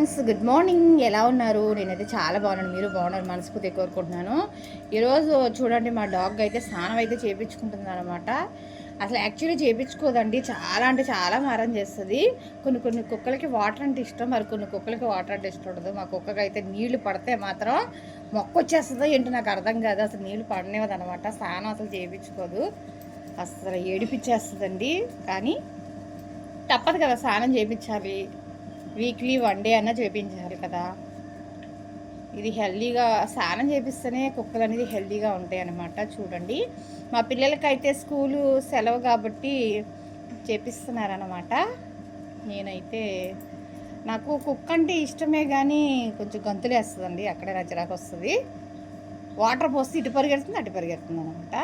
Friends, good morning. ఎలా ఉన్నారు? నేనైతే చాలా బాగున్నాను. మీరు బాగున్నారు మనస్ఫూర్తిగా కోరుకుంటున్నాను. ఈరోజు చూడండి, మా డాగ్ అయితే స్నానం అయితే చేయించుకుంటుంది అనమాట. అసలు యాక్చువల్లీ చేయించుకోదండి, చాలా అంటే చాలా మారం చేస్తుంది. కొన్ని కుక్కలకి వాటర్ అంటే ఇష్టం, మరి కొన్ని కుక్కలకి వాటర్ అంటే ఇష్టం ఉండదు. మా కుక్కకి అయితే నీళ్లు పడితే మాత్రం మొక్క వచ్చేస్తుందో ఏంటో నాకు అర్థం కాదు. అసలు నీళ్లు పడనివ్వదు అనమాట. స్నానం అసలు చేయించుకోదు, అసలు ఏడిపించేస్తుందండి. కానీ తప్పదు కదా, స్నానం చేయించాలి. వీక్లీ 1 డే అన్నా చేయించాలి కదా. ఇది హెల్దీగా స్నానం చేపిస్తేనే కుక్కలు అనేది హెల్దీగా ఉంటాయి అన్నమాట. చూడండి, మా పిల్లలకైతే స్కూలు సెలవు కాబట్టి చేపిస్తున్నారనమాట. నేనైతే నాకు కుక్క అంటే ఇష్టమే, కానీ కొంచెం గంతులు వేస్తుందండి, అక్కడే రచరాకు వస్తుంది. వాటర్ పోస్తే ఇటు పరిగెడుతుంది అటు పరిగెడుతుంది అనమాట.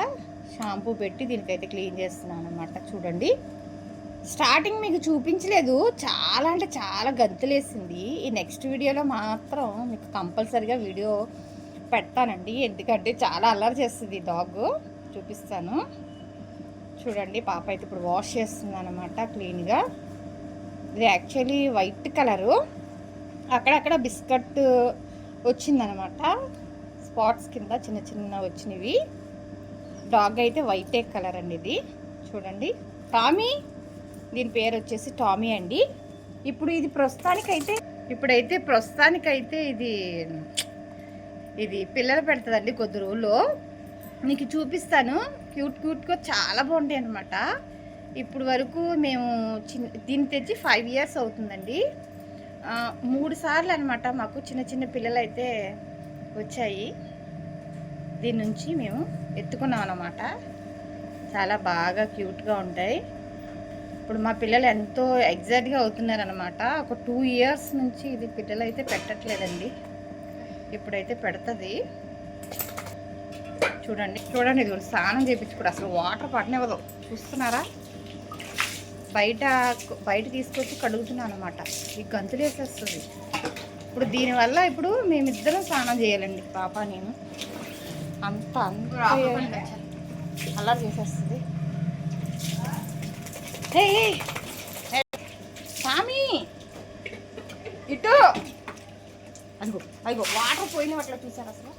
షాంపూ పెట్టి దీనికైతే క్లీన్ చేస్తున్నాను అనమాట. చూడండి, స్టార్టింగ్ మీకు చూపించలేదు, చాలా అంటే చాలా గంతులేసింది. ఈ నెక్స్ట్ వీడియోలో మాత్రం మీకు కంపల్సరీగా వీడియో పెడతానండి, ఎందుకంటే చాలా అల్లరి చేస్తుంది ఈ డాగ్. చూపిస్తాను. చూడండి, పాప అయితే ఇప్పుడు వాష్ చేస్తుంది అనమాట క్లీన్గా. ఇది యాక్చువల్లీ వైట్ కలరు, అక్కడక్కడ బిస్కట్ వచ్చిందనమాట, స్పాట్స్ కింద చిన్న చిన్న వచ్చినవి. డాగ్ అయితే వైటే కలర్ అండి ఇది. చూడండి, టామీ, దీని పేరు వచ్చేసి టామీ అండి. ఇప్పుడైతే ప్రస్తుతానికైతే ఇది పిల్లలు పెడుతుందండి కొద్ది రోజుల్లో. మీకు చూపిస్తాను. క్యూట్గా చాలా బాగుంటాయి అనమాట. ఇప్పుడు వరకు మేము దీన్ని తెచ్చి 5 years అవుతుందండి. 3 సార్లు అనమాట మాకు చిన్న చిన్న పిల్లలు అయితే వచ్చాయి. దీని నుంచి మేము ఎత్తుకున్నాం అనమాట. చాలా బాగా క్యూట్గా ఉంటాయి. ఇప్పుడు మా పిల్లలు ఎంతో ఎగ్జైట్గా అవుతున్నారనమాట. ఒక 2 years నుంచి ఇది పిల్లలు అయితే పెట్టట్లేదండి, ఇప్పుడైతే పెడుతుంది. చూడండి ఇది స్నానం చేయించుకోడు, అసలు వాటర్ పడనివ్వదు. చూస్తున్నారా, బయట తీసుకొచ్చి కడుగుతున్నాను అనమాట. ఈ గంతులు వేసేస్తుంది. ఇప్పుడు దీనివల్ల ఇప్పుడు మేమిద్దరం స్నానం చేయాలండి, పాప నేను. అంత అలా చేసేస్తుంది. స్వామి ఇటు అదిగో వాటర్ పోయిన అట్లా చూసారు. అసలు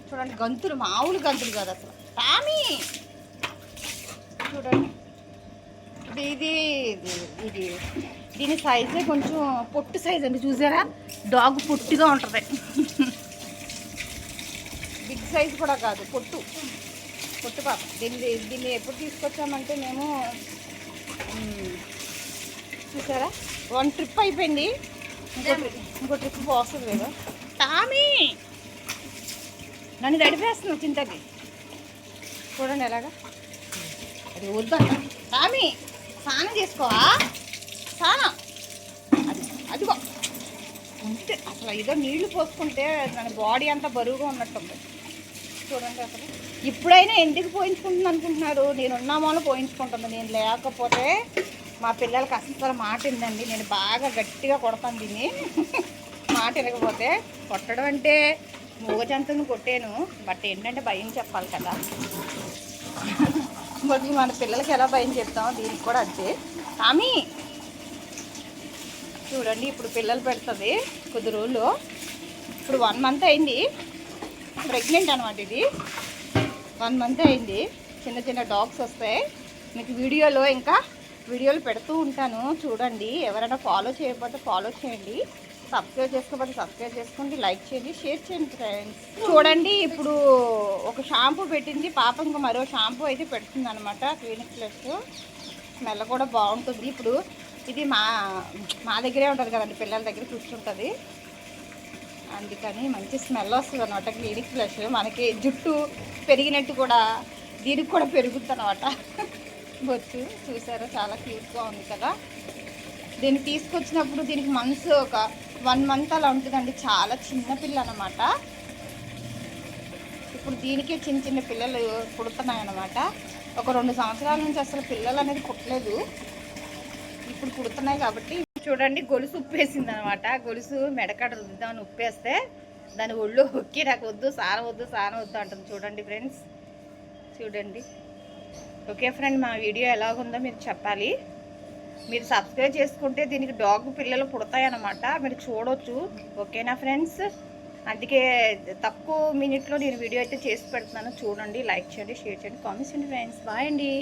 చూడండి, గంతులు మామూలు గంతులు కాదు అసలు. స్వామి చూడండి, ఇది దీని సైజే కొంచెం పొట్టు సైజ్ అండి. చూసారా, డాగ్ పొట్టిగా ఉంటుంది. బిగ్ సైజ్ కూడా కాదు, పొట్టు పాప. దీన్ని ఎప్పుడు తీసుకొచ్చామంటే మేము, చూసారా, 1 ట్రిప్ అయిపోయింది, ఇంకో ట్రిప్ పోస్తుంది లేదు. టామీ, నన్ను తడిపేస్తున్నావు చింతకి. చూడండి ఎలాగా, అది వద్దంట. టామీ, స్నానం చేసుకోవా? స్నానం అదిగో ఉంటే అసలు ఏదో నీళ్లు పోసుకుంటే దాని బాడీ అంతా బరువుగా ఉన్నట్టుంది. చూడండి, అసలు ఇప్పుడైనా ఎందుకు పోయించుకుంటుంది అనుకుంటున్నారు? నేను ఉన్నామో పోయించుకుంటుంది. నేను లేకపోతే మా పిల్లలకి అసలు మాట విందండి. నేను బాగా గట్టిగా కొడతాను దీన్ని. మాట వినకపోతే, కొట్టడం అంటే మూగ జంతువుని కొట్టాను, బట్ ఏంటంటే భయం చెప్పాలి కదా. మరి మన పిల్లలకి ఎలా భయం చెప్తామో దీనికి కూడా అంతే. టామీ చూడండి, ఇప్పుడు పిల్లలు పెడుతుంది కొద్ది రోజులు. ఇప్పుడు 1 month అయింది, ప్రెగ్నెంట్ అనమాట. ఇది 1 month అయింది. చిన్న డాగ్స్ వస్తాయి. మీకు వీడియోలు పెడుతూ ఉంటాను, చూడండి. ఎవరైనా ఫాలో చేయకపోతే ఫాలో చేయండి, సబ్స్క్రైబ్ చేసుకోకపోతే సబ్స్క్రైబ్ చేసుకోండి, లైక్ చేయండి, షేర్ చేయండి ఫ్రెండ్స్. చూడండి, ఇప్పుడు ఒక షాంపూ పెట్టింది పాప, ఇంకా మరో షాంపూ అయితే పెడుతుంది అనమాట. క్లినిక్ ప్లస్ స్మెల్ కూడా బాగుంటుంది. ఇప్పుడు ఇది మా దగ్గరే ఉంటుంది కదండి, పిల్లల దగ్గర కూర్చుంటుంది, అందుకని మంచి స్మెల్ వస్తుంది అనమాట. క్లినిక్ ప్లస్ మనకి జుట్టు పెరిగినట్టు కూడా దీనికి కూడా పెరుగుతుంది అనమాట. బొచ్చు చూసారా, చాలా క్యూట్గా ఉంది కదా. దీన్ని తీసుకొచ్చినప్పుడు దీనికి మనసు ఒక 1 month అలా ఉంటుందండి. చాలా చిన్న పిల్ల అనమాట. ఇప్పుడు దీనికి చిన్న పిల్లలు పుడుతున్నాయి అనమాట. ఒక 2 సంవత్సరాల నుంచి అసలు పిల్లలు అనేది పుట్టలేదు, ఇప్పుడు పుడుతున్నాయి కాబట్టి. చూడండి, గొలుసు ఉప్పేసింది అనమాట. గొలుసు మెడకాడ రుద్దామని ఉప్పేస్తే దాని ఒళ్ళు ఒక్కి నాకు వద్దు, సారం వద్దు అంటుంది. చూడండి ఫ్రెండ్స్, చూడండి. ఓకే ఫ్రెండ్, మా వీడియో ఎలాగుందో మీరు చెప్పాలి. మీరు సబ్స్క్రైబ్ చేసుకుంటే దీనికి డాగ్ పిల్లలు పుడతాయన్నమాట, మీరు చూడవచ్చు. ఓకేనా ఫ్రెండ్స్? అందుకే తక్కువ మినిట్లో నేను వీడియో అయితే చేసి పెడుతున్నాను. చూడండి, లైక్ చేయండి, షేర్ చేయండి, కామెంట్స్ చేయండి ఫ్రెండ్స్. బాయ్ అండి.